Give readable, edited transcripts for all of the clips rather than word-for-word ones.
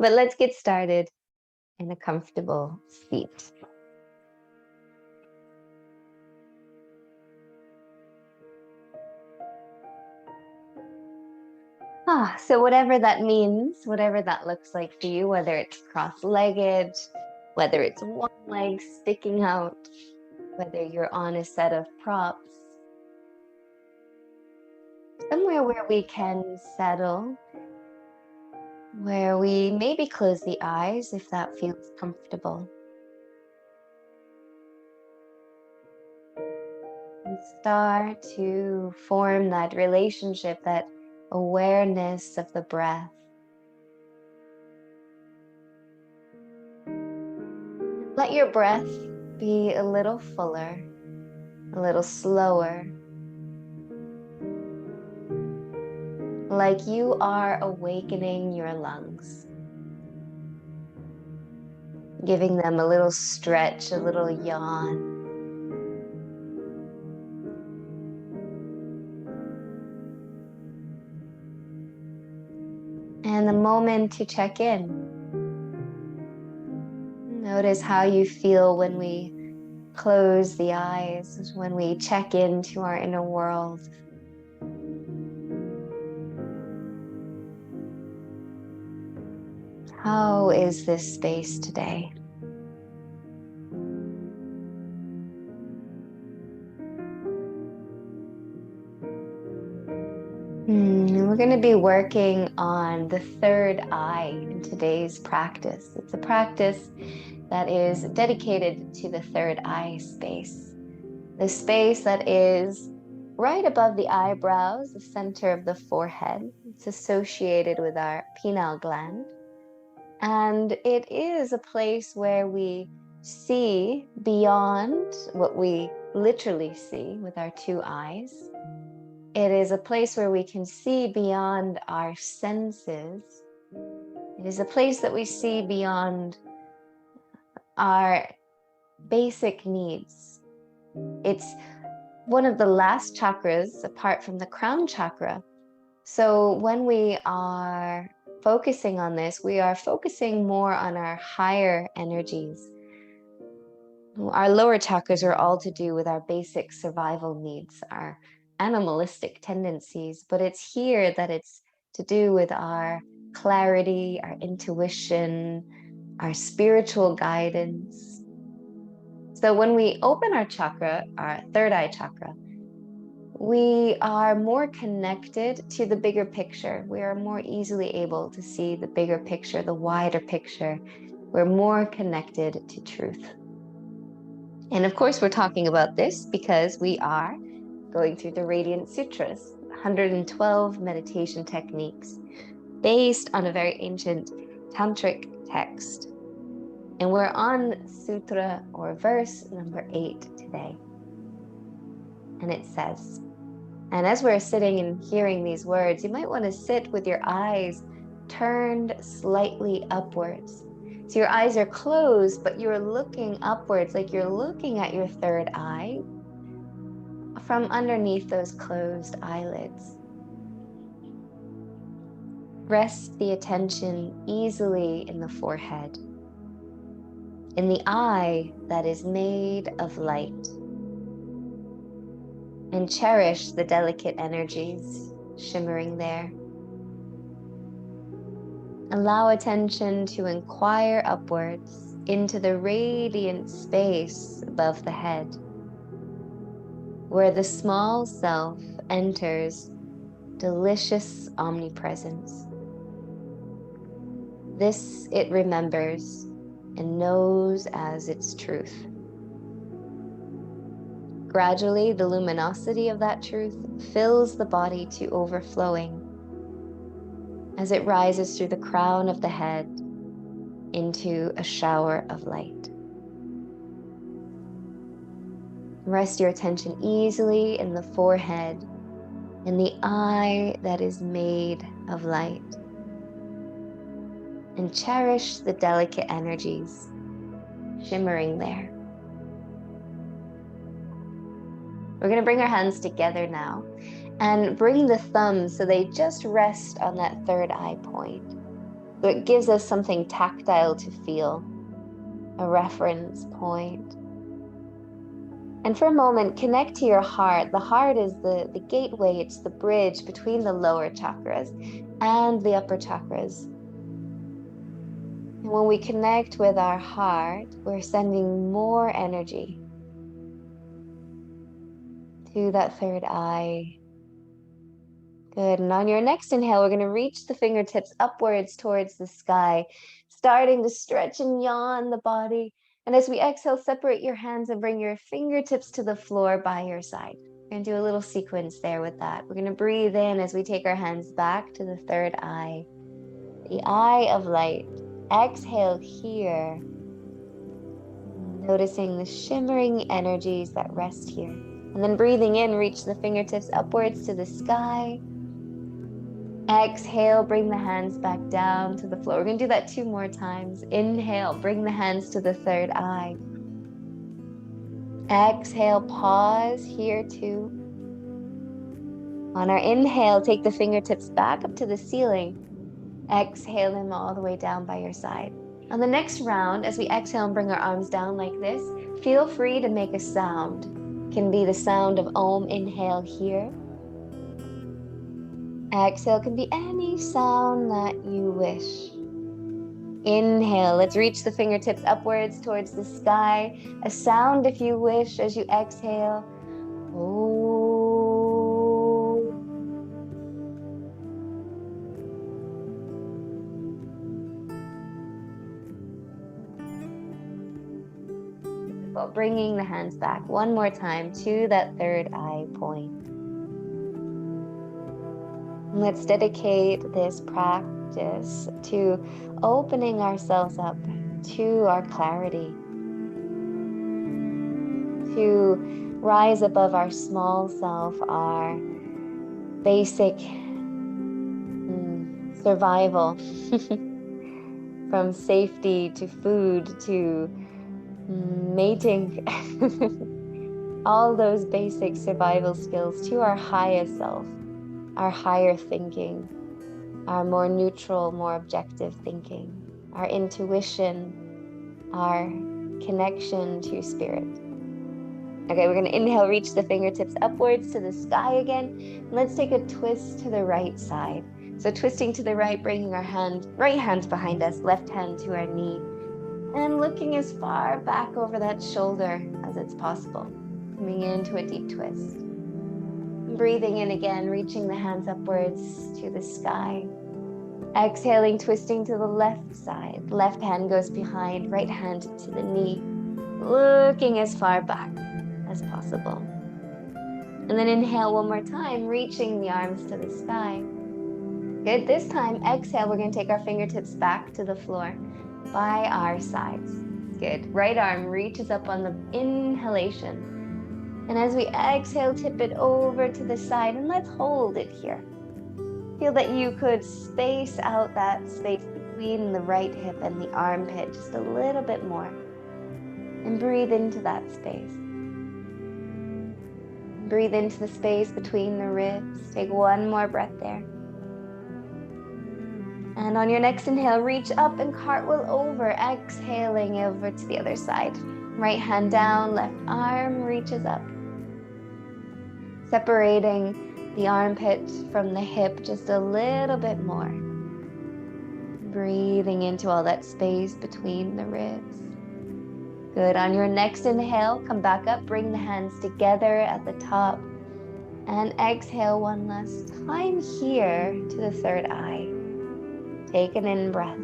But let's get started in a comfortable seat. So whatever that means, whatever that looks like for you, whether it's cross-legged, whether it's one leg sticking out, whether you're on a set of props, somewhere where we can settle, where we maybe close the eyes if that feels comfortable. And start to form that relationship, that awareness of the breath. Let your breath be a little fuller, a little slower, like you are awakening your lungs, giving them a little stretch, a little yawn. And the moment to check in. Notice how you feel when we close the eyes, when we check into our inner world. How is this space today? We're going to be working on the third eye in today's practice. It's a practice that is dedicated to the third eye space. The space that is right above the eyebrows, the center of the forehead. It's associated with our pineal gland. And it is a place where we see beyond what we literally see with our two eyes. It is a place where we can see beyond our senses. It is a place that we see beyond our basic needs. It's one of the last chakras apart from the crown chakra. So when we are focusing on this, we are focusing more on our higher energies. Our lower chakras are all to do with our basic survival needs, our animalistic tendencies, but it's here that it's to do with our clarity, our intuition, our spiritual guidance. So when we open our chakra, our third eye chakra, we are more connected to the bigger picture. We are more easily able to see the bigger picture, the wider picture. We're more connected to truth. And of course, we're talking about this because we are going through the Radiance Sutras, 112 meditation techniques based on a very ancient tantric text. And we're on Sutra or verse number 8 today. And it says, and as we're sitting and hearing these words, you might want to sit with your eyes turned slightly upwards. So your eyes are closed, but you're looking upwards, like you're looking at your third eye from underneath those closed eyelids. Rest the attention easily in the forehead, in the eye that is made of light. And cherish the delicate energies shimmering there. Allow attention to inquire upwards into the radiant space above the head, where the small self enters delicious omnipresence. This it remembers and knows as its truth. Gradually, the luminosity of that truth fills the body to overflowing as it rises through the crown of the head into a shower of light. Rest your attention easily in the forehead, in the eye that is made of light. And cherish the delicate energies shimmering there. We're going to bring our hands together now and bring the thumbs so they just rest on that third eye point. So it gives us something tactile to feel, a reference point. And for a moment, connect to your heart. The heart is the gateway, it's the bridge between the lower chakras and the upper chakras. And when we connect with our heart, we're sending more energy to that third eye. Good. And on your next inhale, we're going to reach the fingertips upwards towards the sky, starting to stretch and yawn the body. And as we exhale, separate your hands and bring your fingertips to the floor by your side. We're going to do a little sequence there with that. We're going to breathe in as we take our hands back to the third eye, the eye of light. Exhale here, noticing the shimmering energies that rest here. And then breathing in, reach the fingertips upwards to the sky. Exhale, bring the hands back down to the floor. We're going to do that 2 more times. Inhale, bring the hands to the third eye. Exhale, pause here too. On our inhale, take the fingertips back up to the ceiling. Exhale them all the way down by your side. On the next round, as we exhale and bring our arms down like this, feel free to make a sound. It can be the sound of Om, inhale here. Exhale can be any sound that you wish. Inhale, let's reach the fingertips upwards towards the sky. A sound if you wish as you exhale. Oh. Bringing the hands back one more time to that third eye point. Let's dedicate this practice to opening ourselves up to our clarity, to rise above our small self, our basic survival, from safety to food to mating, all those basic survival skills, to our highest self, our higher thinking, our more neutral, more objective thinking, our intuition, our connection to spirit. Okay, we're going to inhale, reach the fingertips upwards to the sky again. Let's take a twist to the right side. So twisting to the right, bringing our right hand behind us, left hand to our knee, and looking as far back over that shoulder as it's possible. Coming into a deep twist. Breathing in again, reaching the hands upwards to the sky. Exhaling, twisting to the left side. Left hand goes behind, right hand to the knee. Looking as far back as possible. And then inhale one more time, reaching the arms to the sky. Good. This time, exhale, we're going to take our fingertips back to the floor by our sides. Good. Right arm reaches up on the inhalation. And as we exhale, tip it over to the side and let's hold it here. Feel that you could space out that space between the right hip and the armpit just a little bit more. And breathe into that space. Breathe into the space between the ribs. Take one more breath there. And on your next inhale, reach up and cartwheel over, exhaling over to the other side. Right hand down, left arm reaches up. Separating the armpit from the hip just a little bit more. Breathing into all that space between the ribs. Good. On your next inhale, come back up, bring the hands together at the top. And exhale one last time here to the third eye. Take an in-breath.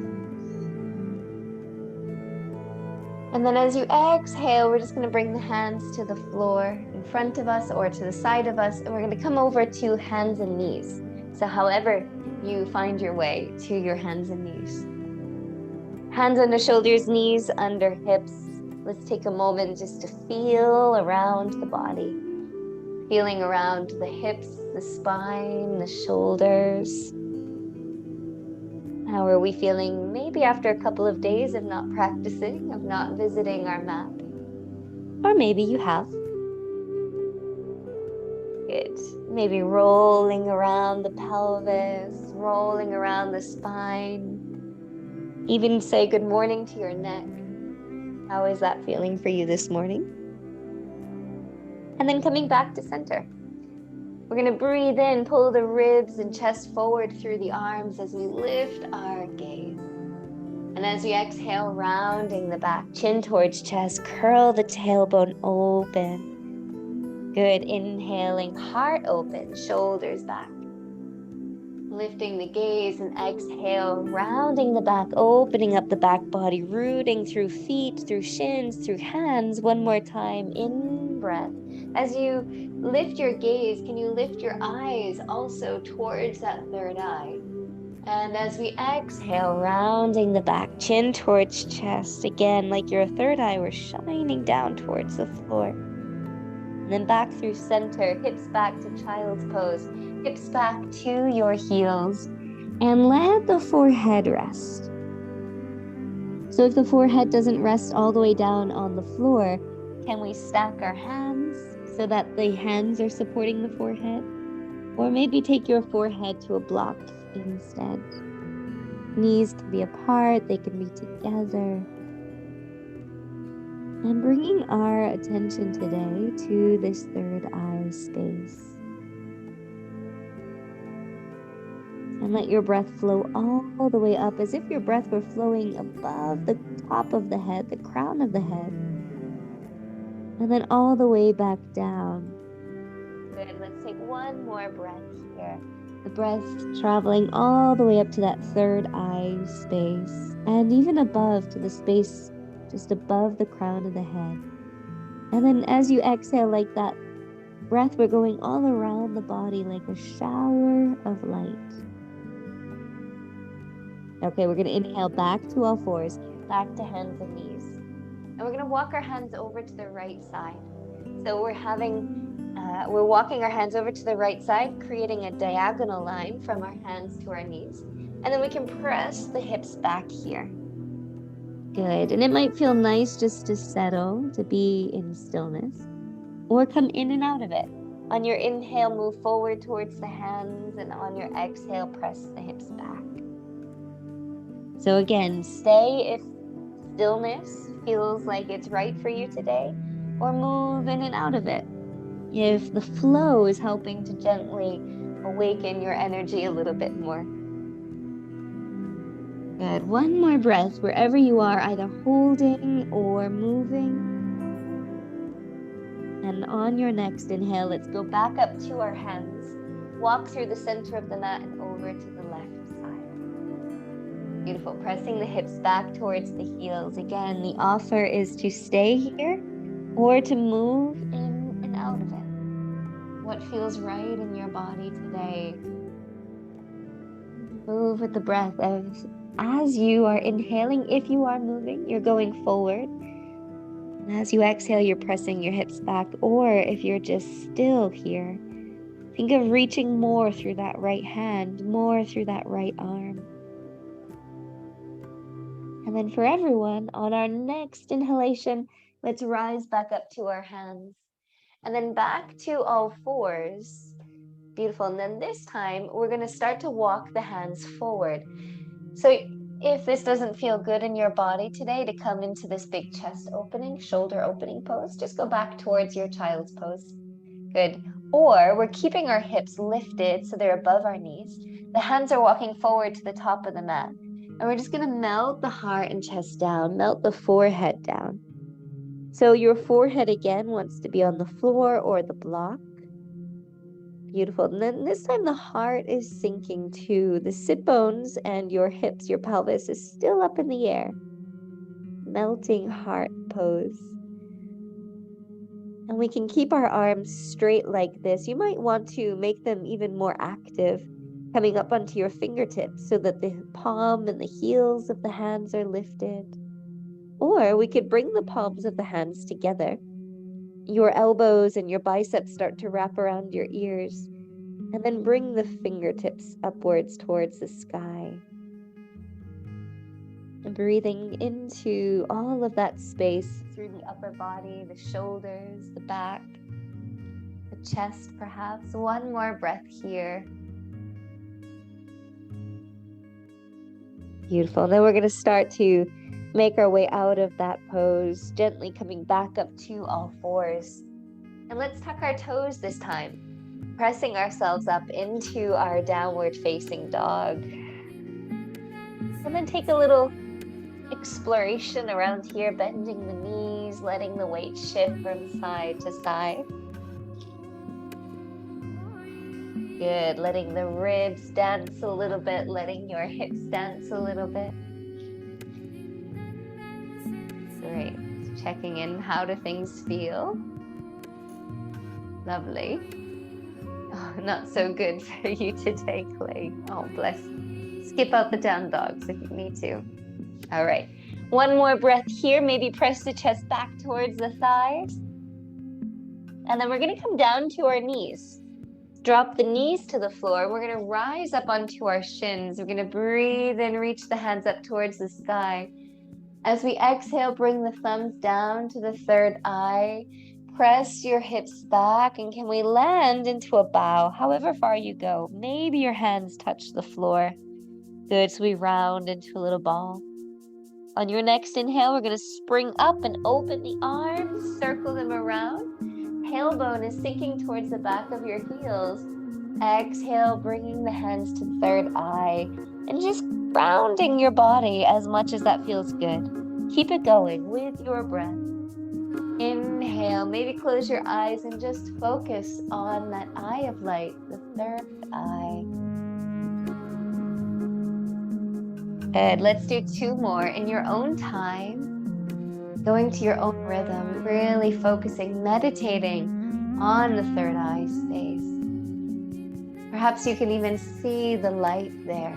And then as you exhale, we're just going to bring the hands to the floor in front of us or to the side of us. And we're going to come over to hands and knees. So however you find your way to your hands and knees. Hands under shoulders, knees under hips. Let's take a moment just to feel around the body. Feeling around the hips, the spine, the shoulders. How are we feeling maybe after a couple of days of not practicing, of not visiting our mat? Or maybe you have. Good. Maybe rolling around the pelvis, rolling around the spine. Even say good morning to your neck. How is that feeling for you this morning? And then coming back to center. We're going to breathe in, pull the ribs and chest forward through the arms as we lift our gaze. And as we exhale, rounding the back, chin towards chest, curl the tailbone open. Good. Inhaling, heart open, shoulders back. Lifting the gaze and exhale, rounding the back, opening up the back body, rooting through feet, through shins, through hands. One more time, in breath. As you lift your gaze, can you lift your eyes also towards that third eye? And as we exhale, rounding the back, chin towards chest, again, like your third eye were shining down towards the floor. And then back through center, hips back to child's pose, hips back to your heels, and let the forehead rest. So if the forehead doesn't rest all the way down on the floor, can we stack our hands so that the hands are supporting the forehead? Or maybe take your forehead to a block instead. Knees can be apart, they can be together. And bringing our attention today to this third eye space. And let your breath flow all the way up as if your breath were flowing above the top of the head, the crown of the head. And then all the way back down. Good, let's take one more breath here. The breath traveling all the way up to that third eye space and even above to the space just above the crown of the head. And then as you exhale like that breath, we're going all around the body like a shower of light. Okay, we're going to inhale back to all fours, back to hands and knees. And we're going to walk our hands over to the right side. So we're walking our hands over to the right side, creating a diagonal line from our hands to our knees. And then we can press the hips back here. Good. And it might feel nice just to settle, to be in stillness, or come in and out of it. On your inhale, move forward towards the hands, and on your exhale, press the hips back. So again, stay if stillness feels like it's right for you today, or move in and out of it if the flow is helping to gently awaken your energy a little bit more. Good. One more breath wherever you are, either holding or moving. And on your next inhale, let's go back up to our hands. Walk through the center of the mat and over to the left side. Beautiful. Pressing the hips back towards the heels. Again, the offer is to stay here or to move in and out of it. What feels right in your body today? Move with the breath. As you are inhaling, if you are moving, you're going forward. And as you exhale, you're pressing your hips back. Or if you're just still here, think of reaching more through that right hand, more through that right arm. And then for everyone, on our next inhalation, let's rise back up to our hands. And then back to all fours. Beautiful. And then this time, we're going to start to walk the hands forward. So if this doesn't feel good in your body today to come into this big chest opening, shoulder opening pose, just go back towards your child's pose. Good. Or we're keeping our hips lifted so they're above our knees. The hands are walking forward to the top of the mat. And we're just going to melt the heart and chest down, melt the forehead down. So your forehead again wants to be on the floor or the block. Beautiful. And then this time the heart is sinking too. The sit bones and your hips, your pelvis is still up in the air. Melting heart pose. And we can keep our arms straight like this. You might want to make them even more active, coming up onto your fingertips so that the palm and the heels of the hands are lifted. Or we could bring the palms of the hands together. Your elbows and your biceps start to wrap around your ears. And then bring the fingertips upwards towards the sky. And breathing into all of that space through the upper body, the shoulders, the back, the chest perhaps. One more breath here. Beautiful. Then we're going to start to make our way out of that pose, gently coming back up to all fours. And let's tuck our toes this time, pressing ourselves up into our downward facing dog. And then take a little exploration around here, bending the knees, letting the weight shift from side to side. Good, letting the ribs dance a little bit, letting your hips dance a little bit. Great, checking in, how do things feel? Lovely. Oh, not so good for you today, Clay. Oh, bless. Skip out the down dogs if you need to. All right, one more breath here. Maybe press the chest back towards the thighs. And then we're gonna come down to our knees. Drop the knees to the floor. We're gonna rise up onto our shins. We're gonna breathe and reach the hands up towards the sky. As we exhale, bring the thumbs down to the third eye. Press your hips back, and can we land into a bow, however far you go? Maybe your hands touch the floor. Good, so we round into a little ball. On your next inhale, we're gonna spring up and open the arms, circle them around. Tailbone is sinking towards the back of your heels. Exhale, bringing the hands to the third eye and just grounding your body as much as that feels good. Keep it going with your breath. Inhale, maybe close your eyes and just focus on that eye of light, the third eye. Good, let's do two more in your own time. Going to your own rhythm, really focusing, meditating on the third eye space. Perhaps you can even see the light there.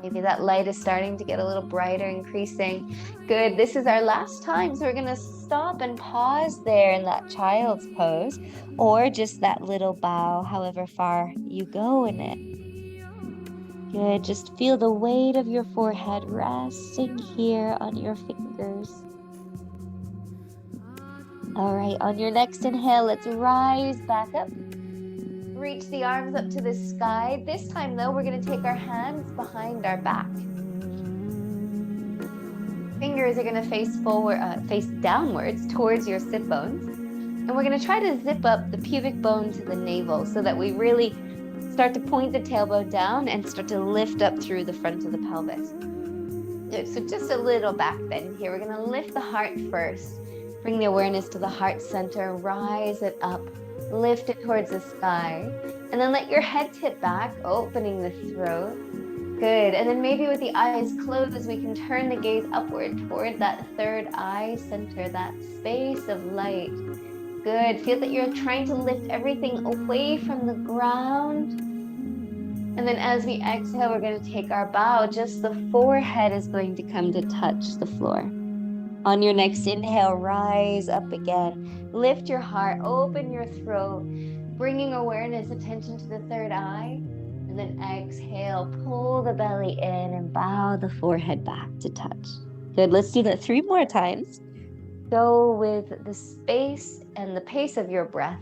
Maybe that light is starting to get a little brighter, increasing. Good, this is our last time, so we're gonna stop and pause there in that child's pose, or just that little bow, however far you go in it. Good, just feel the weight of your forehead resting here on your fingers. All right, on your next inhale, let's rise back up. Reach the arms up to the sky. This time though, we're gonna take our hands behind our back. Fingers are gonna face forward, face downwards towards your sit bones. And we're gonna try to zip up the pubic bone to the navel so that we really start to point the tailbone down and start to lift up through the front of the pelvis. Good, so just a little back bend here. We're gonna lift the heart first. Bring the awareness to the heart center, rise it up, lift it towards the sky, and then let your head tip back, opening the throat. Good, and then maybe with the eyes closed, we can turn the gaze upward toward that third eye center, that space of light. Good, feel that you're trying to lift everything away from the ground. And then as we exhale, we're going to take our bow, just the forehead is going to come to touch the floor. On your next inhale, rise up again. Lift your heart, open your throat, bringing awareness, attention to the third eye. And then exhale, pull the belly in and bow the forehead back to touch. Good, let's do that 3 more times. Go with the space and the pace of your breath.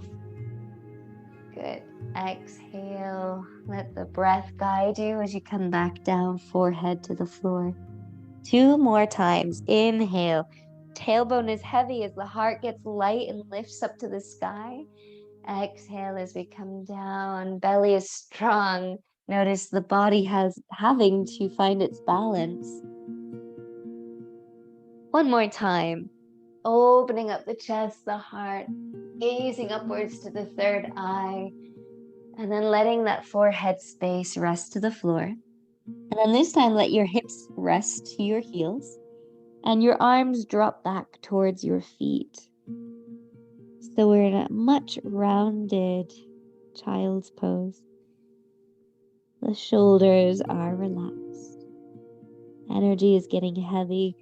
Good. Exhale, let the breath guide you as you come back down, forehead to the floor. 2 more times. Inhale. Tailbone is heavy as the heart gets light and lifts up to the sky. Exhale as we come down. Belly is strong. Notice the body having to find its balance. 1 more time. Opening up the chest, the heart, gazing upwards to the third eye, and then letting that forehead space rest to the floor. And then this time, let your hips rest to your heels and your arms drop back towards your feet. So we're in a much rounded child's pose. The shoulders are relaxed. Energy is getting heavy.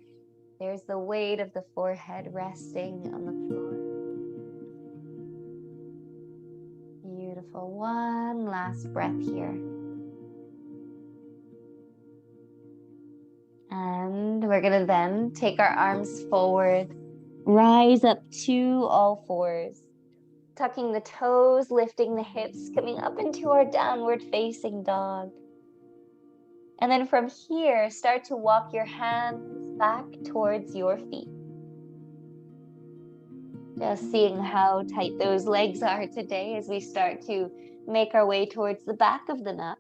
There's the weight of the forehead resting on the floor. Beautiful. One last breath here. And we're going to then take our arms forward, rise up to all fours, tucking the toes, lifting the hips, coming up into our downward facing dog. And then from here, start to walk your hands back towards your feet. Just seeing how tight those legs are today as we start to make our way towards the back of the mat.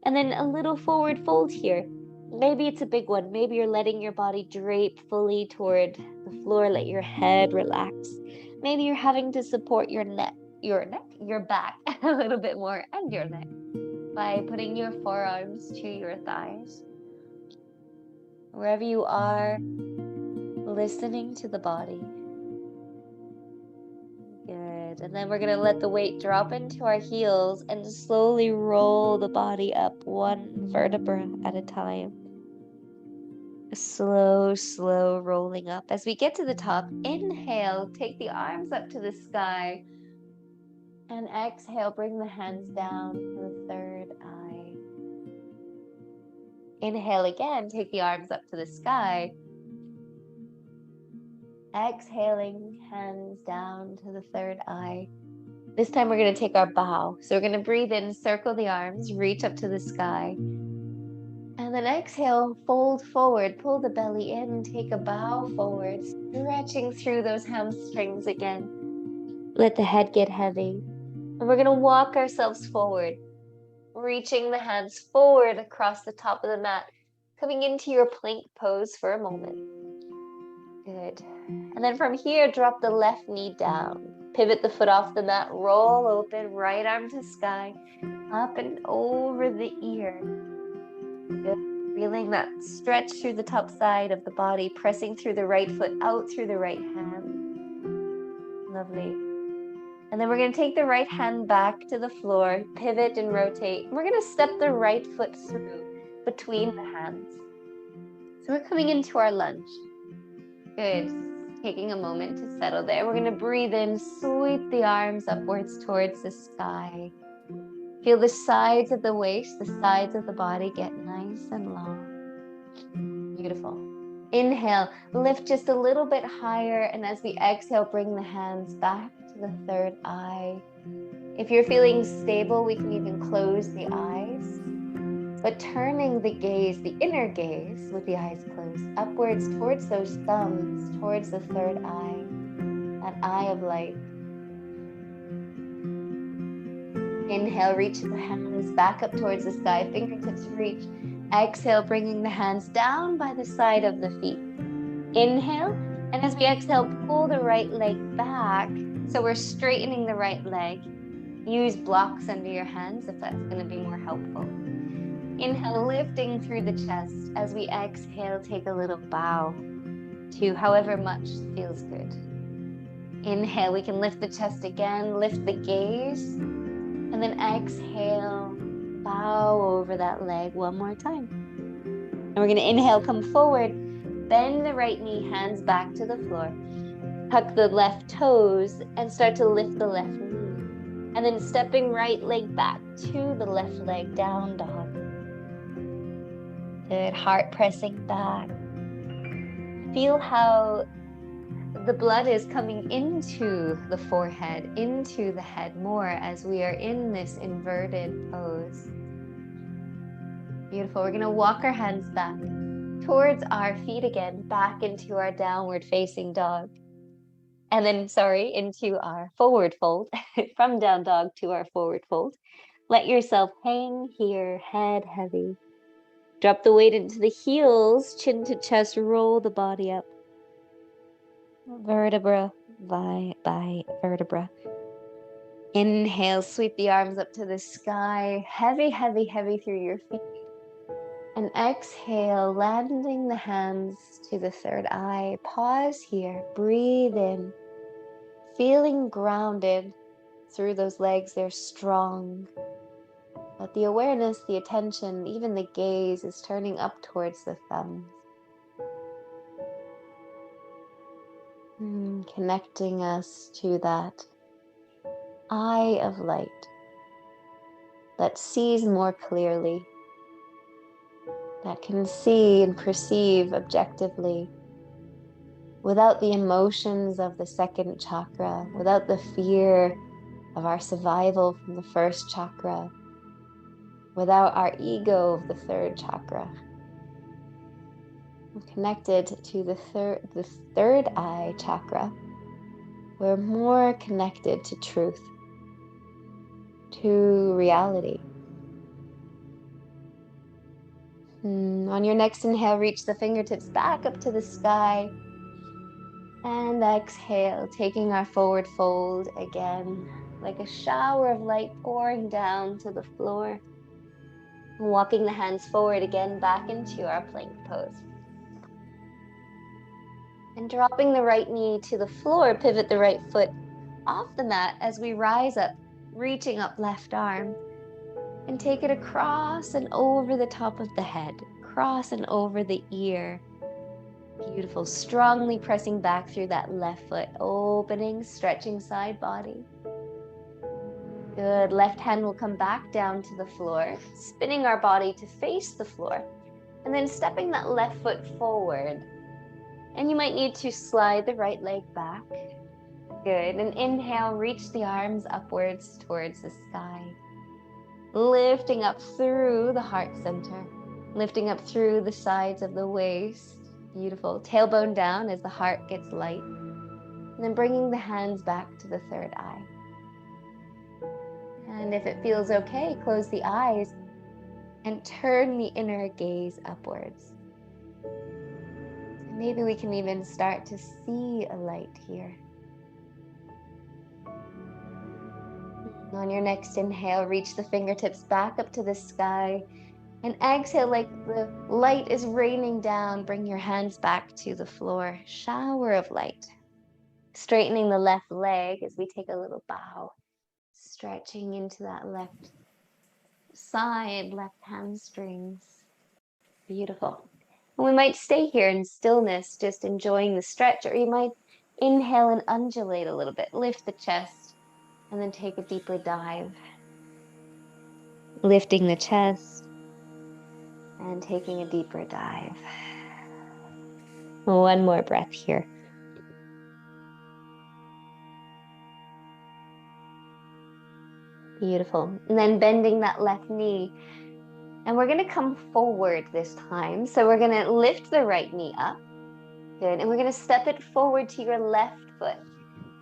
And then a little forward fold here. Maybe it's a big one. Maybe you're letting your body drape fully toward the floor. Let your head relax. Maybe you're having to support your back a little bit more, and your neck, by putting your forearms to your thighs. Wherever you are, listening to the body. Good. And then we're going to let the weight drop into our heels and slowly roll the body up one vertebra at a time. Slow rolling up. As we get to the top, inhale, take the arms up to the sky. And exhale, bring the hands down to the third eye. Inhale again, take the arms up to the sky. Exhaling, hands down to the third eye. This time we're going to take our bow. So we're going to breathe in, circle the arms, reach up to the sky. And then exhale, fold forward, pull the belly in, take a bow forward, stretching through those hamstrings again. Let the head get heavy. And we're going to walk ourselves forward, reaching the hands forward across the top of the mat, coming into your plank pose for a moment. Good. And then from here, drop the left knee down. Pivot the foot off the mat, roll open, right arm to sky, up and over the ear. Good. Feeling that stretch through the top side of the body, pressing through the right foot, out through the right hand. Lovely. And then we're going to take the right hand back to the floor, pivot and rotate. We're going to step the right foot through between the hands. So we're coming into our lunge. Good. Taking a moment to settle there. We're going to breathe in, sweep the arms upwards towards the sky. Feel the sides of the waist, the sides of the body get nice and long. Beautiful. Inhale, lift just a little bit higher, and as we exhale, bring the hands back to the third eye. If you're feeling stable, we can even close the eyes, but turning the gaze, the inner gaze with the eyes closed, upwards towards those thumbs, towards the third eye, that eye of light. Inhale, reach the hands back up towards the sky, fingertips reach. Exhale, bringing the hands down by the side of the feet. Inhale, and as we exhale, pull the right leg back. So we're straightening the right leg. Use blocks under your hands if that's going to be more helpful. Inhale, lifting through the chest. As we exhale, take a little bow to however much feels good. Inhale, we can lift the chest again, lift the gaze. And then exhale, bow over that leg one more time. And we're going to inhale, come forward, bend the right knee, hands back to the floor. Tuck the left toes and start to lift the left knee. And then stepping right leg back to the left leg, down dog. Good, heart pressing back. Feel how the blood is coming into the forehead, into the head more as we are in this inverted pose. Beautiful. We're going to walk our hands back towards our feet again, back into our downward facing dog. And then, into our forward fold, from down dog to our forward fold. Let yourself hang here, head heavy. Drop the weight into the heels, chin to chest, roll the body up. Vertebra by vertebra. Inhale, sweep the arms up to the sky. Heavy, heavy, heavy through your feet. And exhale, landing the hands to the third eye. Pause here, breathe in. Feeling grounded through those legs, they're strong. But the awareness, the attention, even the gaze is turning up towards the thumbs. Connecting us to that eye of light that sees more clearly, that can see and perceive objectively without the emotions of the second chakra, without the fear of our survival from the first chakra. without our ego of the third chakra. We're connected to the third eye chakra. We're more connected to truth, to reality. On your next inhale, reach the fingertips back up to the sky. And exhale, taking our forward fold again, like a shower of light pouring down to the floor. Walking the hands forward again, back into our plank pose. And dropping the right knee to the floor, pivot the right foot off the mat as we rise up, reaching up left arm. And take it across and over the top of the head, across and over the ear. Beautiful, strongly pressing back through that left foot, opening, stretching side body. Good, left hand will come back down to the floor, spinning our body to face the floor, and then stepping that left foot forward. And you might need to slide the right leg back. Good, and inhale, reach the arms upwards towards the sky. Lifting up through the heart center, lifting up through the sides of the waist. Beautiful. Tailbone down as the heart gets light. And then bringing the hands back to the third eye. And if it feels okay, close the eyes and turn the inner gaze upwards. And maybe we can even start to see a light here. On your next inhale, reach the fingertips back up to the sky. And exhale like the light is raining down. Bring your hands back to the floor. Shower of light. Straightening the left leg as we take a little bow. Stretching into that left side, left hamstrings. Beautiful. And we might stay here in stillness, just enjoying the stretch, or you might inhale and undulate a little bit. Lift the chest and then take a deeper dive. Lifting the chest and taking a deeper dive. One more breath here. Beautiful. And then bending that left knee. And we're going to come forward this time. So we're going to lift the right knee up. Good. And we're going to step it forward to your left foot.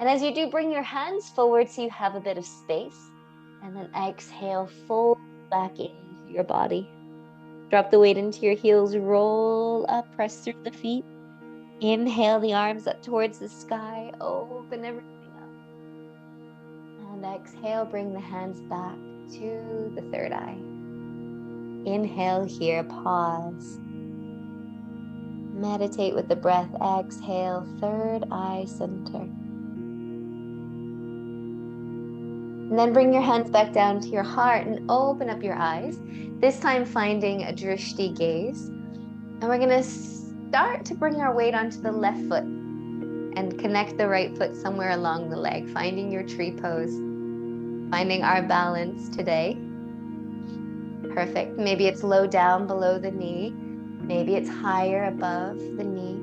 And as you do, bring your hands forward so you have a bit of space. And then exhale, fold back into your body. Drop the weight into your heels, roll up, press through the feet. Inhale the arms up towards the sky, open everything up. And exhale, bring the hands back to the third eye. Inhale here, pause. Meditate with the breath, exhale, third eye center. And then bring your hands back down to your heart and open up your eyes. This time finding a drishti gaze. And we're gonna start to bring our weight onto the left foot and connect the right foot somewhere along the leg, finding your tree pose, finding our balance today. Perfect. Maybe it's low down below the knee. Maybe it's higher above the knee.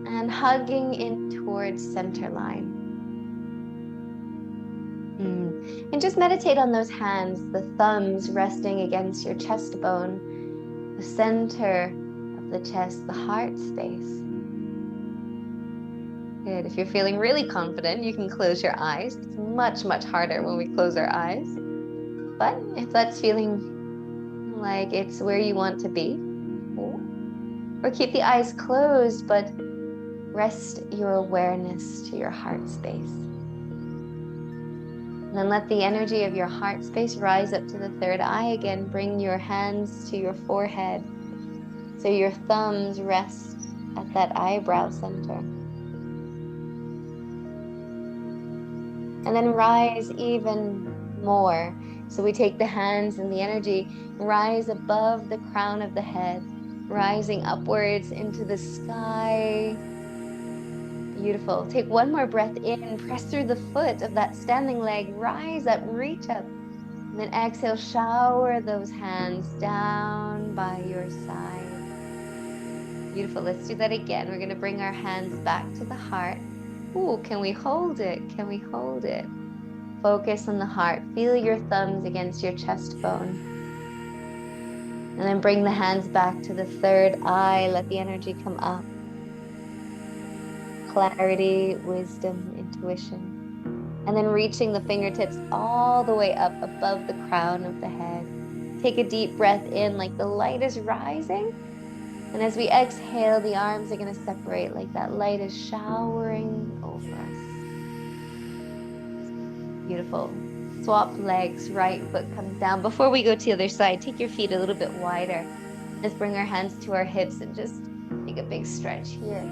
And hugging in towards center line. And just meditate on those hands, the thumbs resting against your chest bone, the center of the chest, the heart space. Good. If you're feeling really confident, you can close your eyes. It's much, much harder when we close our eyes. But if that's feeling like it's where you want to be, or keep the eyes closed, but rest your awareness to your heart space. And then let the energy of your heart space rise up to the third eye again. Bring your hands to your forehead so your thumbs rest at that eyebrow center. And then rise even more. So we take the hands and the energy, rise above the crown of the head, rising upwards into the sky. Beautiful. Take one more breath in, press through the foot of that standing leg, rise up, reach up, and then exhale, shower those hands down by your side. Beautiful. Let's do that again. We're going to bring our hands back to the heart. Ooh, can we hold it? Can we hold it? Focus on the heart. Feel your thumbs against your chest bone. And then bring the hands back to the third eye. Let the energy come up. Clarity, wisdom, intuition. And then reaching the fingertips all the way up above the crown of the head. Take a deep breath in like the light is rising. And as we exhale, the arms are going to separate like that light is showering over us. Beautiful. Swap legs, right foot comes down. Before we go to the other side, take your feet a little bit wider. Let's bring our hands to our hips and just take a big stretch here.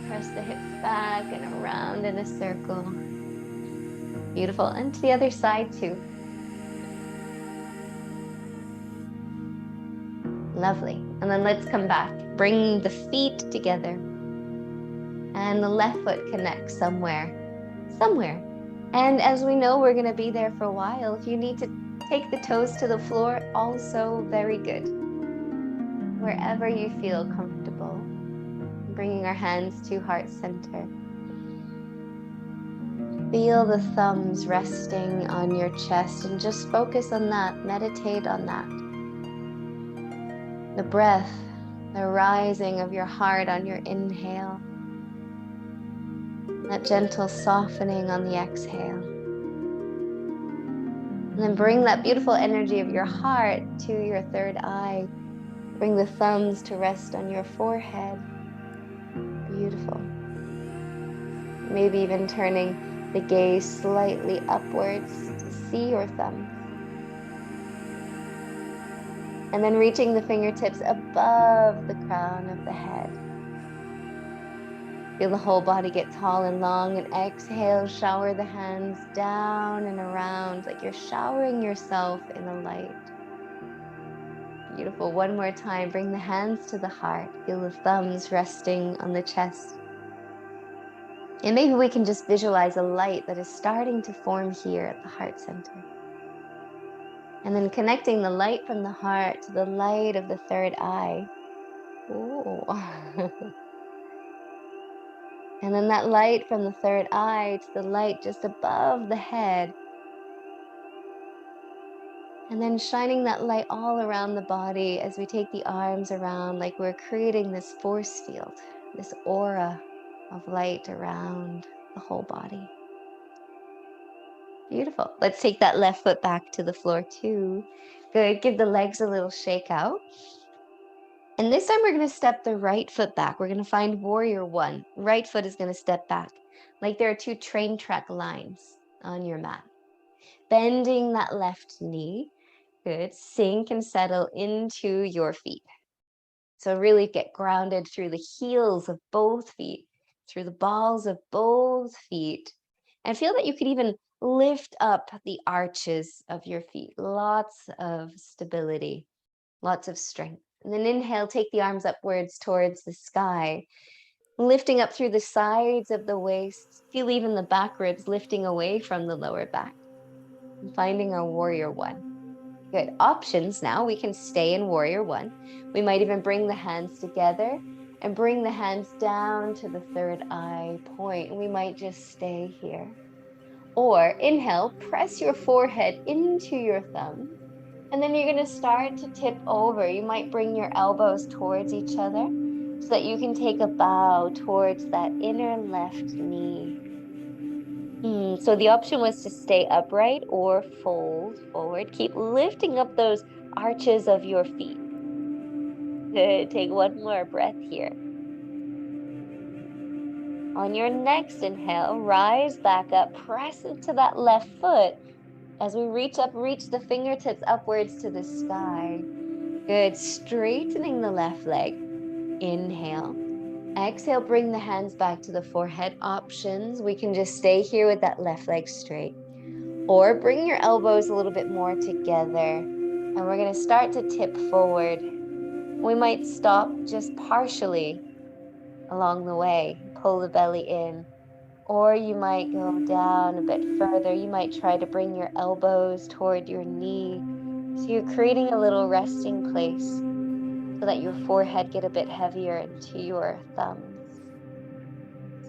Press the hips back and around in a circle. Beautiful. And to the other side too. Lovely. And then let's come back. Bring the feet together. And the left foot connects somewhere. And as we know, we're going to be there for a while. If you need to take the toes to the floor, also very good. Wherever you feel comfortable. Bringing our hands to heart center. Feel the thumbs resting on your chest and just focus on that. Meditate on that. The breath, the rising of your heart on your inhale. That gentle softening on the exhale. And then bring that beautiful energy of your heart to your third eye. Bring the thumbs to rest on your forehead. Beautiful. Maybe even turning the gaze slightly upwards to see your thumbs. And then reaching the fingertips above the crown of the head. Feel the whole body get tall and long, and exhale, shower the hands down and around like you're showering yourself in the light. Beautiful. One more time, bring the hands to the heart. Feel the thumbs resting on the chest. And maybe we can just visualize a light that is starting to form here at the heart center. And then connecting the light from the heart to the light of the third eye. Ooh. And then that light from the third eye to the light just above the head. And then shining that light all around the body as we take the arms around like we're creating this force field, this aura of light around the whole body. Beautiful. Let's take that left foot back to the floor too. Good. Give the legs a little shake out. And this time we're going to step the right foot back. We're going to find warrior one. Right foot is going to step back. Like there are two train track lines on your mat. Bending that left knee. Good. Sink and settle into your feet. So really get grounded through the heels of both feet, through the balls of both feet. And feel that you could even lift up the arches of your feet. Lots of stability, lots of strength. And then inhale, take the arms upwards towards the sky, lifting up through the sides of the waist. Feel even the back ribs lifting away from the lower back. And finding our warrior one. Good. Options now. We can stay in warrior one. We might even bring the hands together and bring the hands down to the third eye point. We might just stay here. Or inhale, press your forehead into your thumb. And then you're going to start to tip over. You might bring your elbows towards each other so that you can take a bow towards that inner left knee. So the option was to stay upright or fold forward. Keep lifting up those arches of your feet. Good. Take one more breath here. On your next inhale, rise back up, press into that left foot. As we reach up, reach the fingertips upwards to the sky. Good. Straightening the left leg. Inhale. Exhale, bring the hands back to the forehead. Options. We can just stay here with that left leg straight. Or bring your elbows a little bit more together. And we're going to start to tip forward. We might stop just partially along the way. Pull the belly in. Or you might go down a bit further. You might try to bring your elbows toward your knee. So you're creating a little resting place so that your forehead get a bit heavier into your thumbs.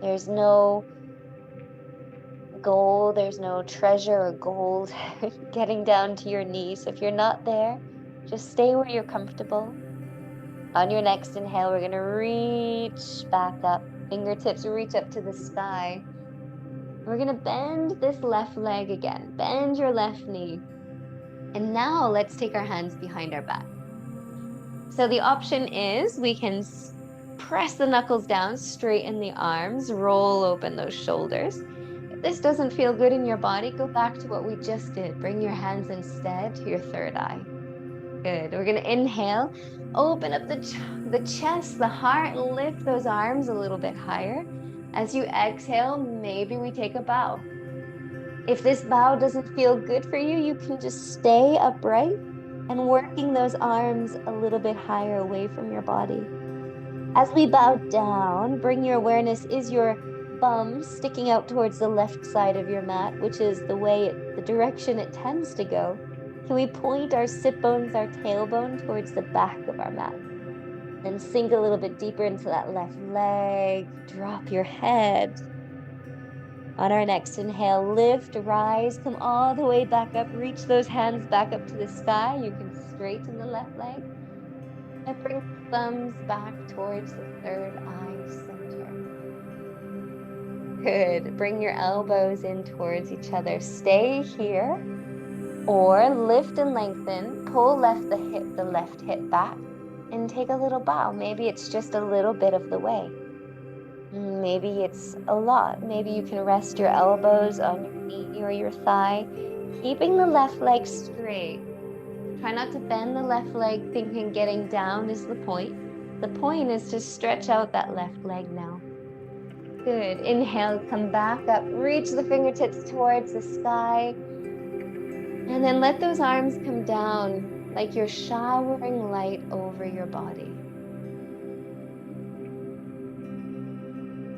There's no goal. There's no treasure or gold getting down to your knees. So if you're not there, just stay where you're comfortable. On your next inhale, we're going to reach back up. Fingertips reach up to the sky. We're going to bend this left leg again. Bend your left knee. And now let's take our hands behind our back. So the option is we can press the knuckles down, straighten the arms, roll open those shoulders. If this doesn't feel good in your body, go back to what we just did. Bring your hands instead to your third eye. Good. We're going to inhale, open up the chest, the heart, lift those arms a little bit higher. As you exhale, maybe we take a bow. If this bow doesn't feel good for you, you can just stay upright and working those arms a little bit higher away from your body. As we bow down, bring your awareness, is your bum sticking out towards the left side of your mat, which is the direction it tends to go. Can we point our sit bones, our tailbone towards the back of our mat? Then sink a little bit deeper into that left leg, drop your head. On our next inhale, lift, rise, come all the way back up, reach those hands back up to the sky. You can straighten the left leg and bring the thumbs back towards the third eye center. Good. Bring your elbows in towards each other. Stay here or lift and lengthen. Pull the left hip back and take a little bow. Maybe it's just a little bit of the way. Maybe it's a lot. Maybe you can rest your elbows on your knee or your thigh, keeping the left leg straight. Try not to bend the left leg, thinking getting down is the point. The point is to stretch out that left leg now. Good. Inhale, come back up, reach the fingertips towards the sky. And then let those arms come down like you're showering light over your body.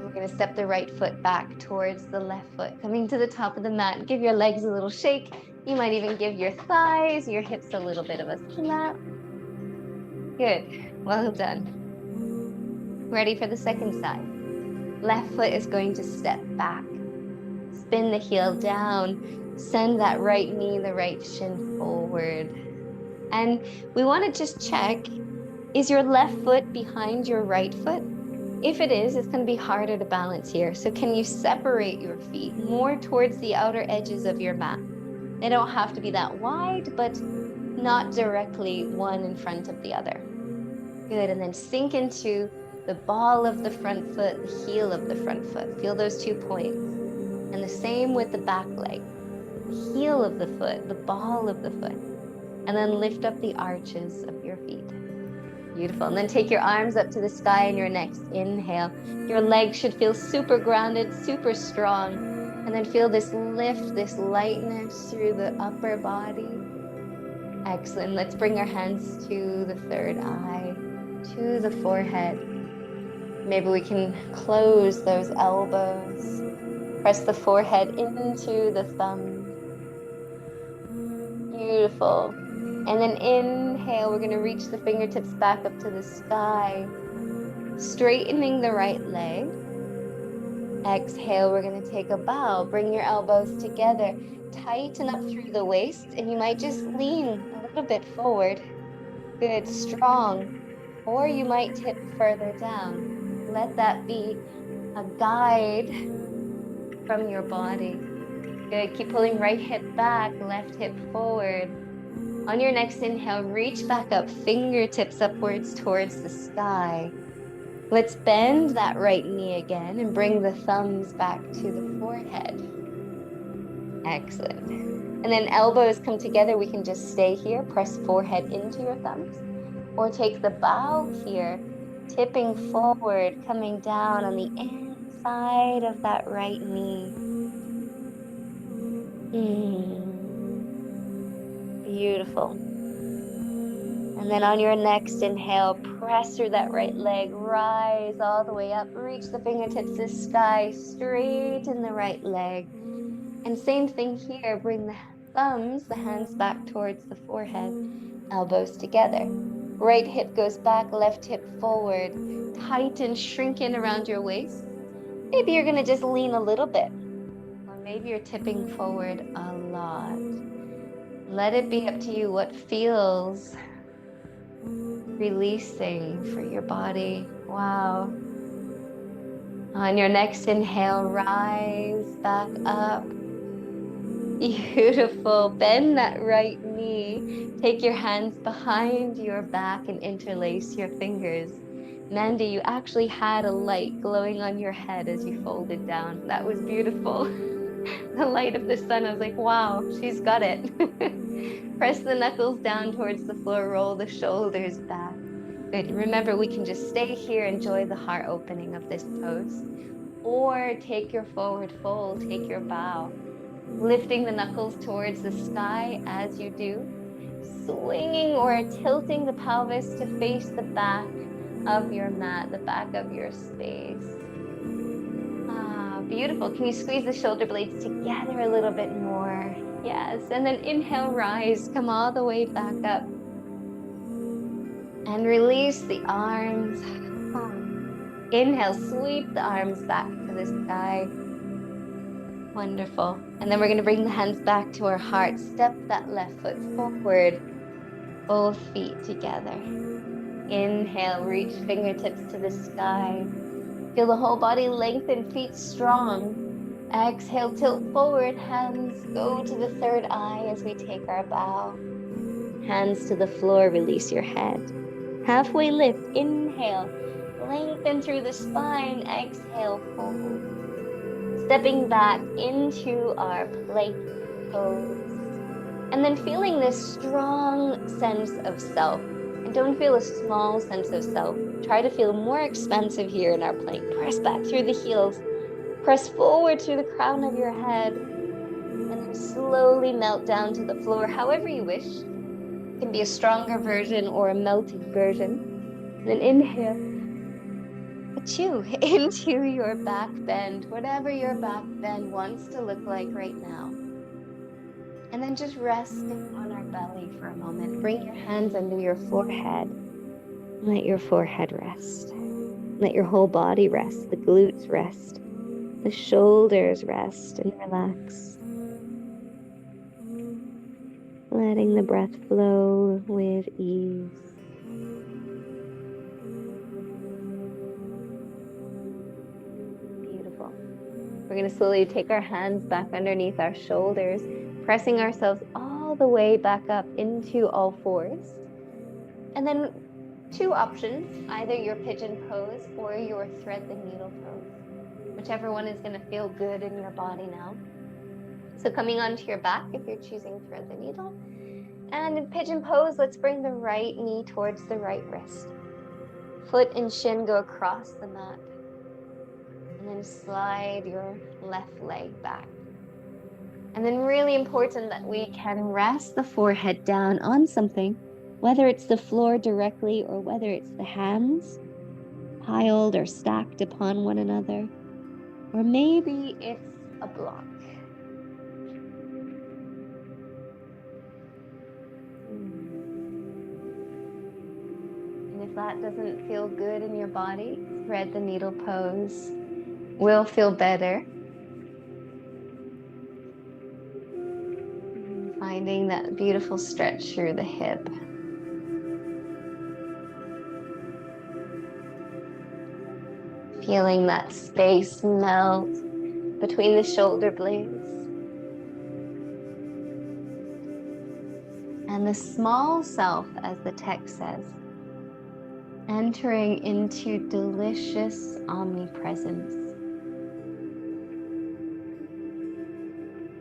We're going to step the right foot back towards the left foot, coming to the top of the mat. Give your legs a little shake. You might even give your thighs, your hips a little bit of a slap. Good. Well done. Ready for the second side. Left foot is going to step back. Spin the heel down. Send that right knee, the right shin forward. And we want to just check, is your left foot behind your right foot? If it is, it's going to be harder to balance here. So can you separate your feet more towards the outer edges of your mat? They don't have to be that wide, but not directly one in front of the other. Good. And then sink into the ball of the front foot, the heel of the front foot. Feel those 2 points. And the same with the back leg. The heel of the foot, the ball of the foot. And then lift up the arches of your feet. Beautiful. And then take your arms up to the sky in your next inhale. Your legs should feel super grounded, super strong. And then feel this lift, this lightness through the upper body. Excellent. Let's bring our hands to the third eye, to the forehead. Maybe we can close those elbows. Press the forehead into the thumbs. Beautiful. And then inhale, we're going to reach the fingertips back up to the sky, straightening the right leg. Exhale, we're going to take a bow. Bring your elbows together, tighten up through the waist, and you might just lean a little bit forward. Good, strong. Or you might tip further down. Let that be a guide from your body. Good, keep pulling right hip back, left hip forward. On your next inhale, reach back up, fingertips upwards towards the sky. Let's bend that right knee again and bring the thumbs back to the forehead. Excellent. And then elbows come together. We can just stay here, press forehead into your thumbs, or take the bow here, tipping forward, coming down on the inside of that right knee. Beautiful. And then on your next inhale, press through that right leg, rise all the way up, reach the fingertips to the sky, straighten the right leg. And same thing here, bring the thumbs, the hands back towards the forehead, elbows together. Right hip goes back, left hip forward, tighten, shrink in around your waist. Maybe you're gonna just lean a little bit. Or maybe you're tipping forward a lot. Let it be up to you what feels releasing for your body. Wow. On your next inhale, rise back up. Beautiful. Bend that right knee. Take your hands behind your back and interlace your fingers. Nandi, you actually had a light glowing on your head as you folded down. That was beautiful. The light of the sun. I was like, wow, she's got it. Press the knuckles down towards the floor. Roll the shoulders back. Good. Remember, we can just stay here, enjoy the heart opening of this pose. Or take your forward fold, take your bow. Lifting the knuckles towards the sky as you do. Swinging or tilting the pelvis to face the back of your mat, the back of your space. Ah, beautiful. Can you squeeze the shoulder blades together a little bit more? Yes. And then inhale, rise. Come all the way back up. And release the arms. Inhale, sweep the arms back to the sky. Wonderful. And then we're going to bring the hands back to our heart. Step that left foot forward. Both feet together. Inhale, reach fingertips to the sky. Feel the whole body lengthen, feet strong. Exhale, tilt forward, hands go to the third eye as we take our bow. Hands to the floor, release your head. Halfway lift, inhale, lengthen through the spine, exhale, fold. Stepping back into our plank pose. And then feeling this strong sense of self. And don't feel a small sense of self. Try to feel more expansive here in our plank. Press back through the heels. Press forward through the crown of your head. And then slowly melt down to the floor, however you wish. It can be a stronger version or a melted version. And then inhale. Achoo, into your back bend, whatever your back bend wants to look like right now. And then just resting on our belly for a moment. Bring your hands under your forehead. Let your forehead rest. Let your whole body rest. The glutes rest. The shoulders rest and relax. Letting the breath flow with ease. Beautiful. We're going to slowly take our hands back underneath our shoulders, pressing ourselves all the way back up into all fours. And then two options, either your pigeon pose or your thread the needle pose, whichever one is going to feel good in your body now. So coming onto your back if you're choosing thread the needle. And in pigeon pose, let's bring the right knee towards the right wrist. Foot and shin go across the mat. And then slide your left leg back. And then really important that we can rest the forehead down on something, whether it's the floor directly or whether it's the hands piled or stacked upon one another, or maybe it's a block. And if that doesn't feel good in your body, thread the needle pose will feel better. Finding that beautiful stretch through the hip. Feeling that space melt between the shoulder blades. And the small self, as the text says, entering into delicious omnipresence.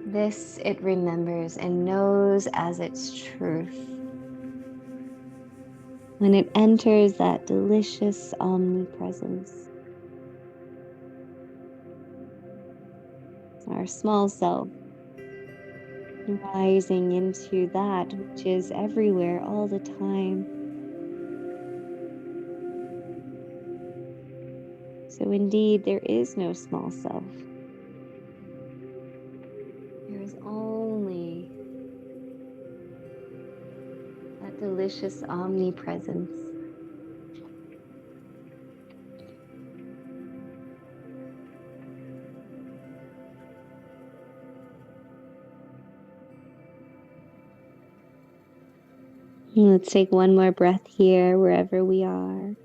This it remembers and knows as its truth. When it enters that delicious omnipresence, our small self rising into that which is everywhere all the time. So indeed, there is no small self. There is only that delicious omnipresence. Let's take one more breath here, wherever we are.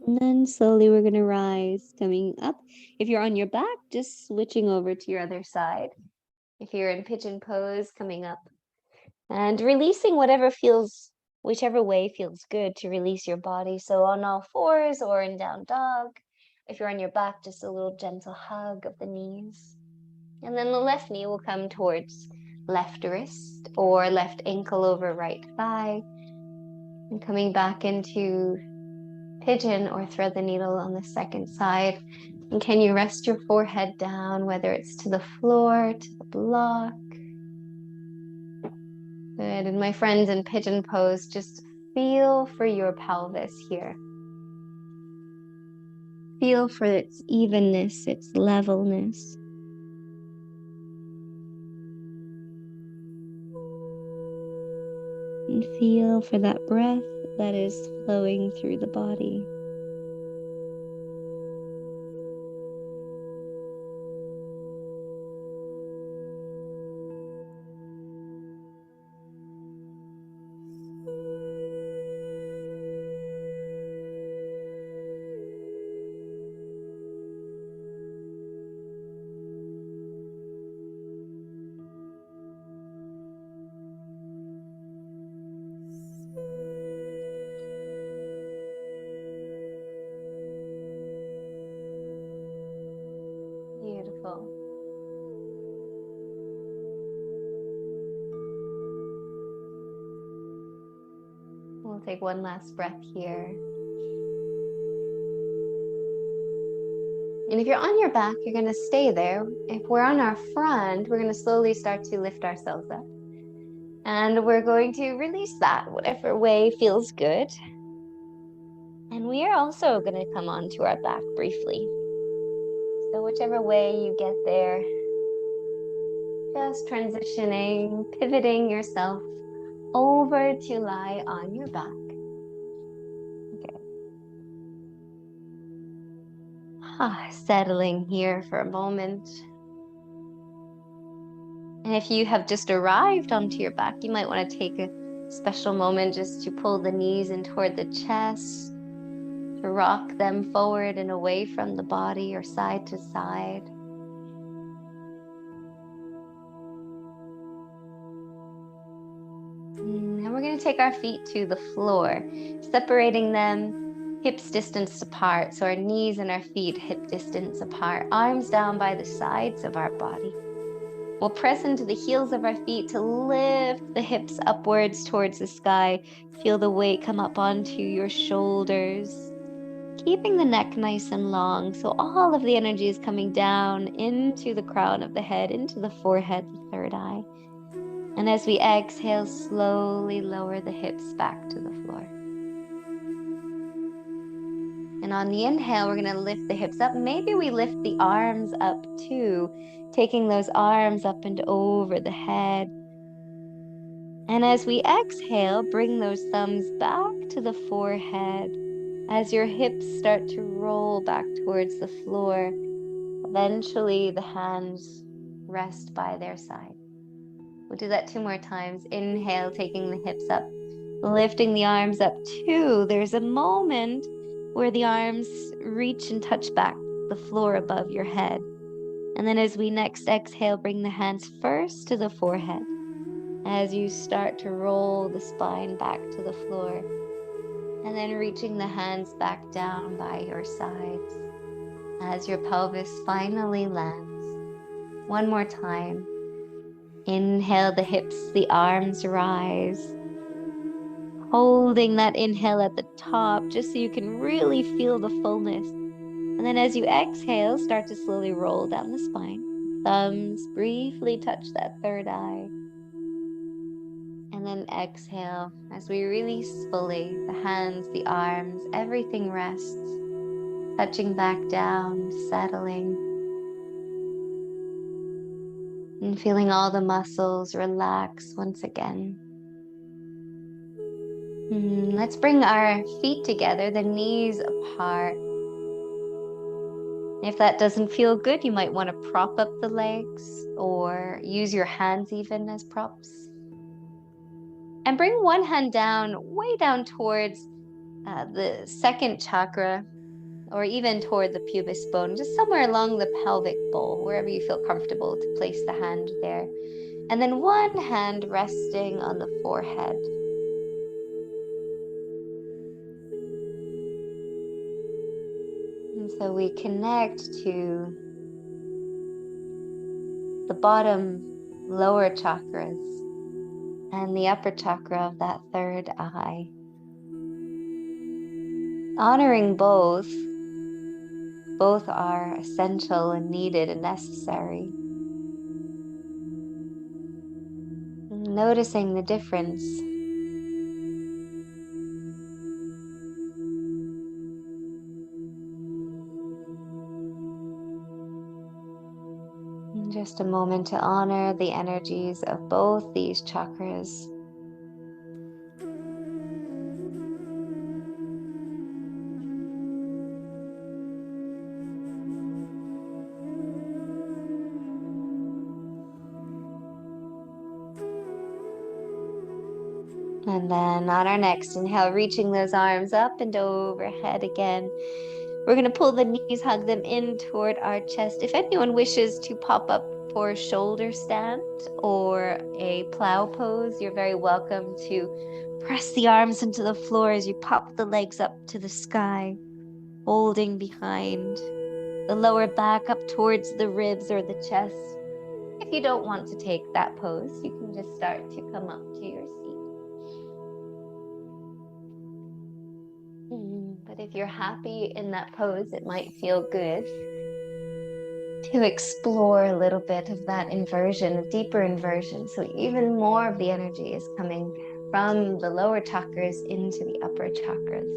And then slowly we're going to rise, coming up. If you're on your back, just switching over to your other side. If you're in pigeon pose, coming up. And releasing whichever way feels good to release your body. So on all fours or in down dog. If you're on your back, just a little gentle hug of the knees. And then the left knee will come towards left wrist or left ankle over right thigh. And coming back into pigeon or thread the needle on the second side. And can you rest your forehead down, whether it's to the floor, to the block? Good. And my friends in pigeon pose, just feel for your pelvis here. Feel for its evenness, its levelness. And feel for that breath that is flowing through the body. Beautiful. We'll take one last breath here. And if you're on your back, you're going to stay there. If we're on our front, we're going to slowly start to lift ourselves up. And we're going to release that, whatever way feels good. And we are also going to come onto our back briefly. So whichever way you get there, just transitioning, pivoting yourself over to lie on your back. Okay. Settling here for a moment. And if you have just arrived onto your back, you might want to take a special moment just to pull the knees in toward the chest, to rock them forward and away from the body or side to side. And we're going to take our feet to the floor, separating them hips distance apart. So our knees and our feet hip distance apart, arms down by the sides of our body. We'll press into the heels of our feet to lift the hips upwards towards the sky. Feel the weight come up onto your shoulders, keeping the neck nice and long. So all of the energy is coming down into the crown of the head, into the forehead, the third eye. And as we exhale, slowly lower the hips back to the floor. And on the inhale, we're going to lift the hips up. Maybe we lift the arms up too, taking those arms up and over the head. And as we exhale, bring those thumbs back to the forehead. As your hips start to roll back towards the floor, eventually the hands rest by their side. We'll do that 2 more times. Inhale, taking the hips up, lifting the arms up too. There's a moment where the arms reach and touch back the floor above your head. And then as we next exhale, bring the hands first to the forehead as you start to roll the spine back to the floor. And then reaching the hands back down by your sides as your pelvis finally lands. 1 more time. Inhale, the hips, the arms rise. Holding that inhale at the top just so you can really feel the fullness. And then as you exhale, start to slowly roll down the spine. Thumbs briefly touch that third eye. And then exhale as we release fully the hands, the arms, everything rests. Touching back down, settling. And feeling all the muscles relax once again. Let's bring our feet together, the knees apart. If that doesn't feel good, you might want to prop up the legs or use your hands even as props. And bring one hand down, way down towards the second chakra, or even toward the pubis bone, just somewhere along the pelvic bowl, wherever you feel comfortable to place the hand there. And then one hand resting on the forehead. And so we connect to the bottom lower chakras and the upper chakra of that third eye. Honoring both are essential and needed and necessary. Noticing the difference. Just a moment to honor the energies of both these chakras. And then on our next inhale, reaching those arms up and overhead again. We're going to pull the knees, hug them in toward our chest. If anyone wishes to pop up for a shoulder stand or a plow pose, you're very welcome to press the arms into the floor as you pop the legs up to the sky, holding behind the lower back up towards the ribs or the chest. If you don't want to take that pose, you can just start to come up to your seat. But if you're happy in that pose, it might feel good to explore a little bit of that inversion, a deeper inversion. So even more of the energy is coming from the lower chakras into the upper chakras.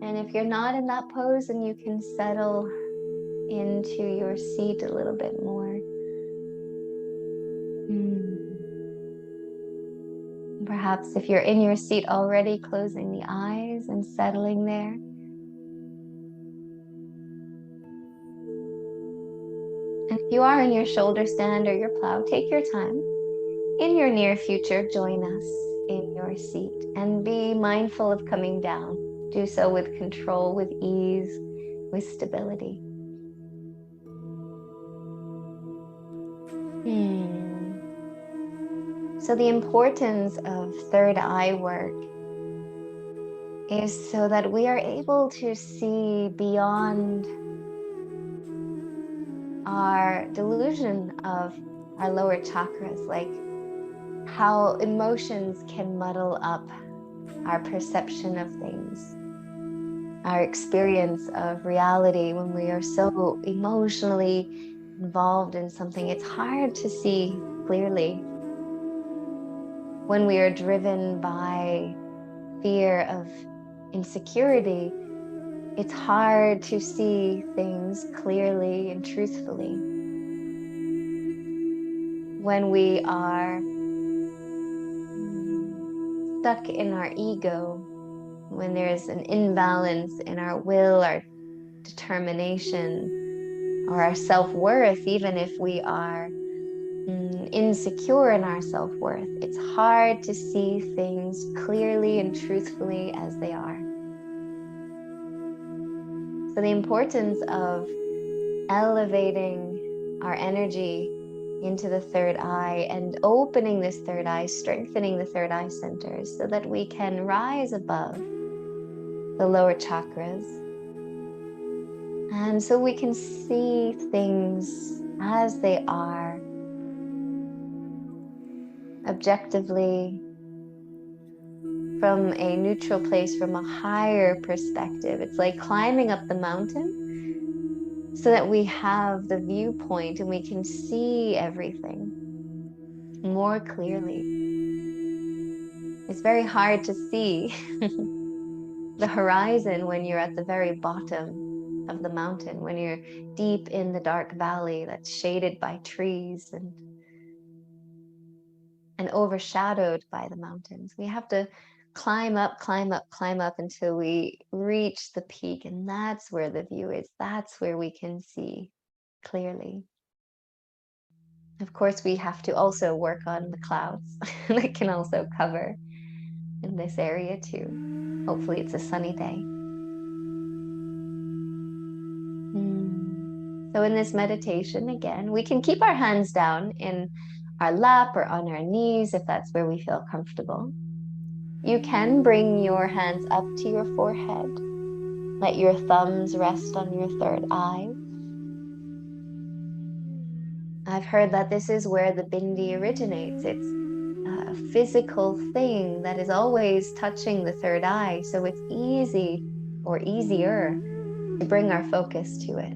And if you're not in that pose, then you can settle into your seat a little bit more. Perhaps if you're in your seat already, closing the eyes and settling there. And if you are in your shoulder stand or your plow, take your time. In your near future, join us in your seat and be mindful of coming down. Do so with control, with ease, with stability. So the importance of third eye work is so that we are able to see beyond our delusion of our lower chakras, like how emotions can muddle up our perception of things, our experience of reality. When we are so emotionally involved in something, it's hard to see clearly. When we are driven by fear of insecurity, it's hard to see things clearly and truthfully. When we are stuck in our ego, when there's an imbalance in our will, our determination, or our self-worth, even if we are insecure in our self-worth, it's hard to see things clearly and truthfully as they are. So the importance of elevating our energy into the third eye and opening this third eye, strengthening the third eye centers so that we can rise above the lower chakras. And so we can see things as they are, objectively, from a neutral place, from a higher perspective. It's like climbing up the mountain so that we have the viewpoint and we can see everything more clearly. It's very hard to see the horizon when you're at the very bottom of the mountain, when you're deep in the dark valley that's shaded by trees. And and overshadowed by the mountains. We have to climb up, climb up, climb up until we reach the peak. And that's where the view is. That's where we can see clearly. Of course, we have to also work on the clouds that can also cover in this area too. Hopefully it's a sunny day. So in this meditation, again, we can keep our hands down in our lap or on our knees if that's where we feel comfortable. You can bring your hands up to your forehead. Let your thumbs rest on your third eye. I've heard that this is where the bindi originates. It's a physical thing that is always touching the third eye. So it's easy or easier to bring our focus to it.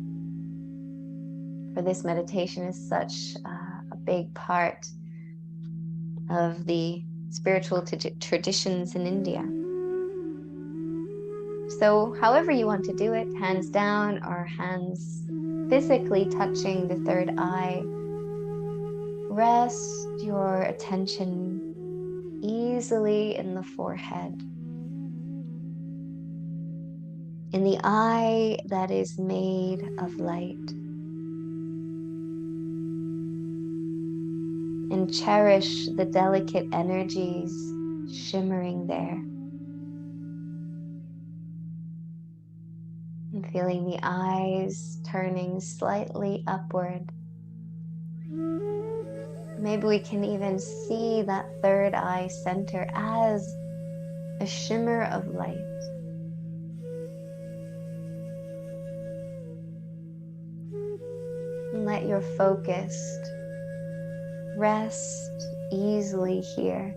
For this meditation is such a big part of the spiritual traditions in India. So however you want to do it, hands down or hands physically touching the third eye, rest your attention easily in the forehead, in the eye that is made of light. And cherish the delicate energies shimmering there. And feeling the eyes turning slightly upward. Maybe we can even see that third eye center as a shimmer of light. And let your focus rest easily here.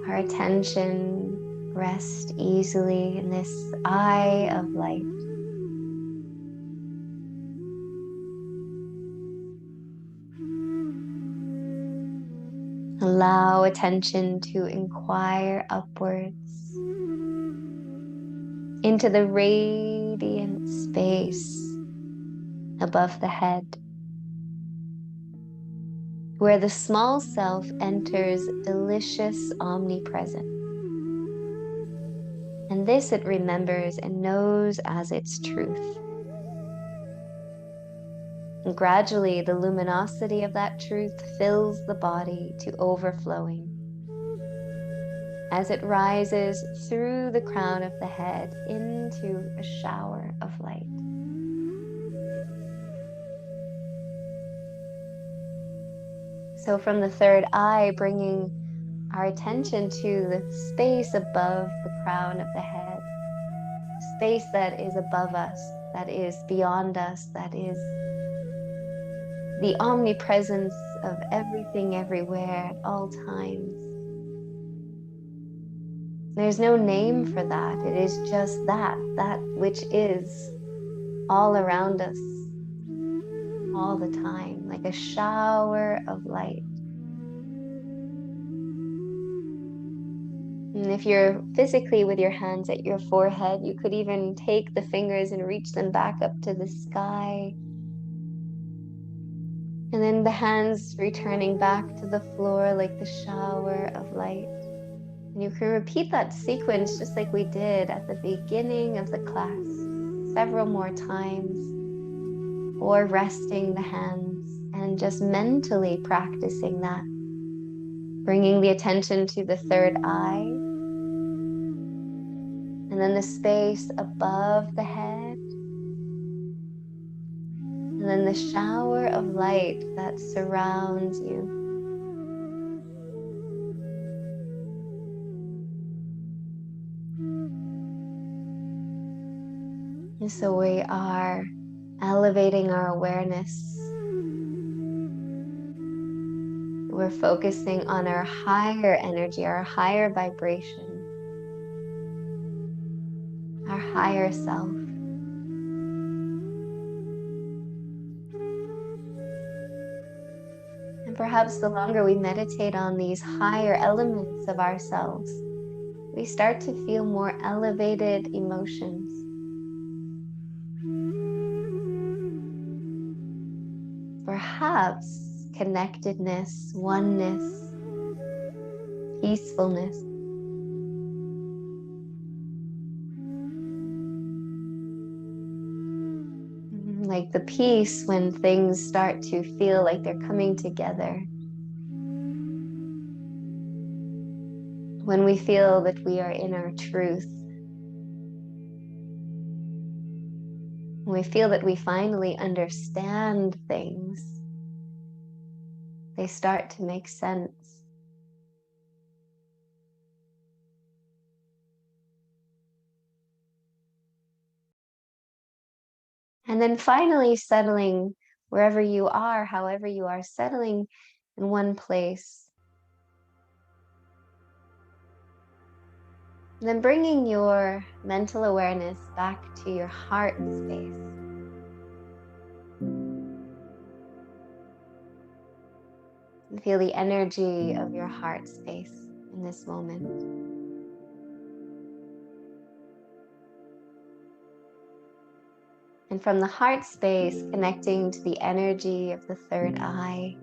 Our attention rest easily in this eye of light. Allow attention to inquire upwards into the radiant space above the head, where the small self enters delicious omnipresence. And this it remembers and knows as its truth. And gradually the luminosity of that truth fills the body to overflowing as it rises through the crown of the head into a shower of light. So from the third eye, bringing our attention to the space above the crown of the head, space that is above us, that is beyond us, that is the omnipresence of everything everywhere at all times. There's no name for that. It is just that which is all around us all the time, like a shower of light. And if you're physically with your hands at your forehead, you could even take the fingers and reach them back up to the sky. And then the hands returning back to the floor like the shower of light. And you can repeat that sequence just like we did at the beginning of the class, several more times, or resting the hands and just mentally practicing that, bringing the attention to the third eye, and then the space above the head, and then the shower of light that surrounds you. And so we are elevating our awareness. We're focusing on our higher energy, our higher vibration, our higher self. And perhaps the longer we meditate on these higher elements of ourselves, we start to feel more elevated emotions. Perhaps connectedness, oneness, peacefulness. Like the peace when things start to feel like they're coming together. When we feel that we are in our truth. When we feel that we finally understand things. They start to make sense. And then finally settling wherever you are, however you are, settling in one place. And then bringing your mental awareness back to your heart space. And feel the energy of your heart space in this moment. And from the heart space, connecting to the energy of the third eye.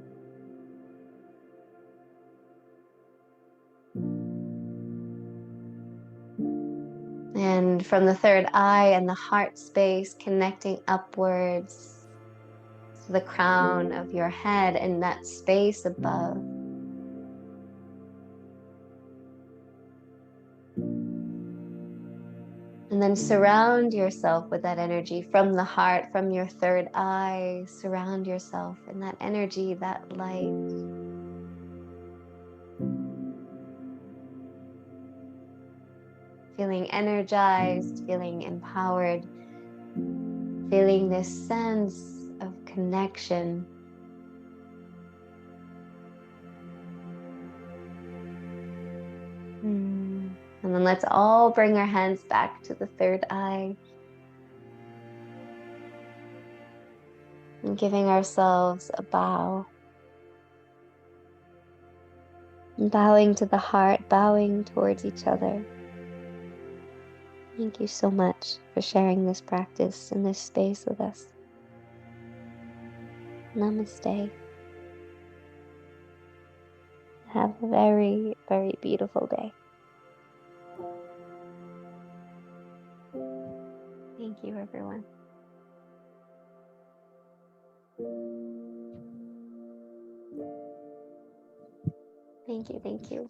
And from the third eye and the heart space, connecting upwards to the crown of your head and that space above. And then surround yourself with that energy from the heart, from your third eye. Surround yourself in that energy, that light. Feeling energized, feeling empowered, feeling this sense of connection. And then let's all bring our hands back to the third eye. And giving ourselves a bow. And bowing to the heart, bowing towards each other. Thank you so much for sharing this practice in this space with us. Namaste. Have a very, very beautiful day. Thank you, everyone. Thank you.